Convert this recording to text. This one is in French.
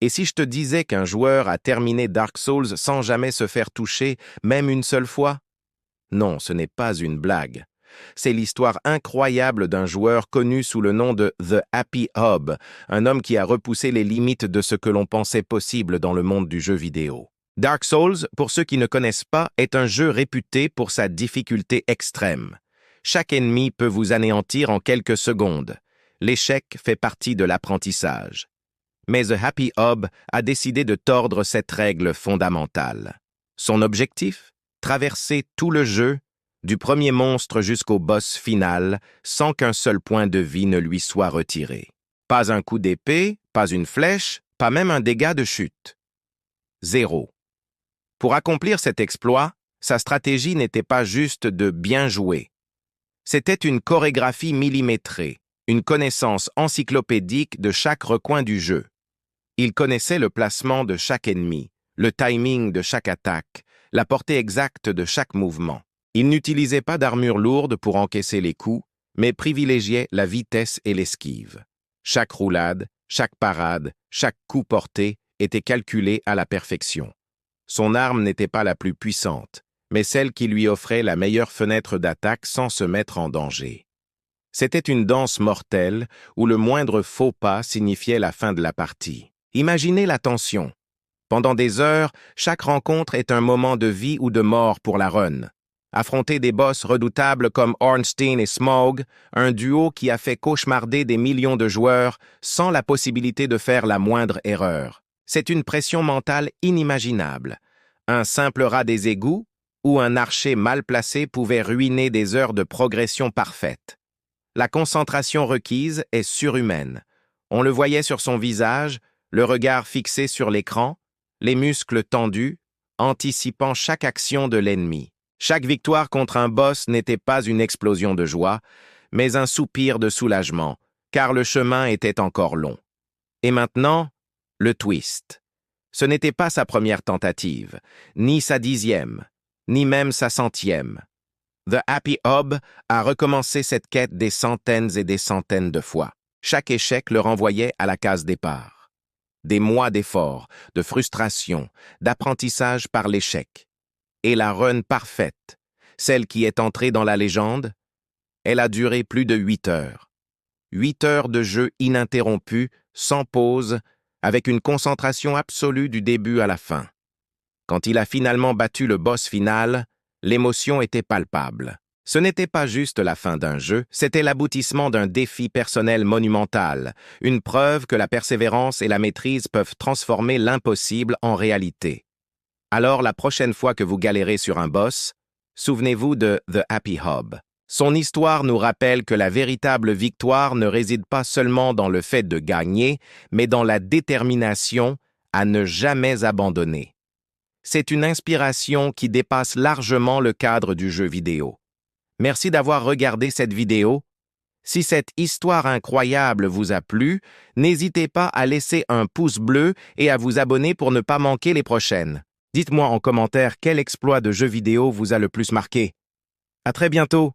Et si je te disais qu'un joueur a terminé Dark Souls sans jamais se faire toucher, même une seule fois? Non, ce n'est pas une blague. C'est l'histoire incroyable d'un joueur connu sous le nom de The Happy Hob, un homme qui a repoussé les limites de ce que l'on pensait possible dans le monde du jeu vidéo. Dark Souls, pour ceux qui ne connaissent pas, est un jeu réputé pour sa difficulté extrême. Chaque ennemi peut vous anéantir en quelques secondes. L'échec fait partie de l'apprentissage. Mais The Happy Hob a décidé de tordre cette règle fondamentale. Son objectif? Traverser tout le jeu, du premier monstre jusqu'au boss final, sans qu'un seul point de vie ne lui soit retiré. Pas un coup d'épée, pas une flèche, pas même un dégât de chute. 0. Pour accomplir cet exploit, sa stratégie n'était pas juste de bien jouer. C'était une chorégraphie millimétrée, une connaissance encyclopédique de chaque recoin du jeu. Il connaissait le placement de chaque ennemi, le timing de chaque attaque, la portée exacte de chaque mouvement. Il n'utilisait pas d'armure lourde pour encaisser les coups, mais privilégiait la vitesse et l'esquive. Chaque roulade, chaque parade, chaque coup porté était calculé à la perfection. Son arme n'était pas la plus puissante, mais celle qui lui offrait la meilleure fenêtre d'attaque sans se mettre en danger. C'était une danse mortelle où le moindre faux pas signifiait la fin de la partie. Imaginez la tension. Pendant des heures, chaque rencontre est un moment de vie ou de mort pour la run. Affronter des boss redoutables comme Ornstein et Smaug, un duo qui a fait cauchemarder des millions de joueurs sans la possibilité de faire la moindre erreur. C'est une pression mentale inimaginable. Un simple rat des égouts ou un archer mal placé pouvait ruiner des heures de progression parfaite. La concentration requise est surhumaine. On le voyait sur son visage, le regard fixé sur l'écran, les muscles tendus, anticipant chaque action de l'ennemi. Chaque victoire contre un boss n'était pas une explosion de joie, mais un soupir de soulagement, car le chemin était encore long. Et maintenant, le twist. Ce n'était pas sa première tentative, ni sa 10e, ni même sa 100e. The Happy Hob a recommencé cette quête des centaines et des centaines de fois. Chaque échec le renvoyait à la case départ. Des mois d'efforts, de frustration, d'apprentissage par l'échec. Et la run parfaite, celle qui est entrée dans la légende, elle a duré plus de 8 heures. 8 heures de jeu ininterrompu, sans pause, avec une concentration absolue du début à la fin. Quand il a finalement battu le boss final, l'émotion était palpable. Ce n'était pas juste la fin d'un jeu, c'était l'aboutissement d'un défi personnel monumental, une preuve que la persévérance et la maîtrise peuvent transformer l'impossible en réalité. Alors, la prochaine fois que vous galérez sur un boss, souvenez-vous de The Happy Hob. Son histoire nous rappelle que la véritable victoire ne réside pas seulement dans le fait de gagner, mais dans la détermination à ne jamais abandonner. C'est une inspiration qui dépasse largement le cadre du jeu vidéo. Merci d'avoir regardé cette vidéo. Si cette histoire incroyable vous a plu, n'hésitez pas à laisser un pouce bleu et à vous abonner pour ne pas manquer les prochaines. Dites-moi en commentaire quel exploit de jeu vidéo vous a le plus marqué. À très bientôt!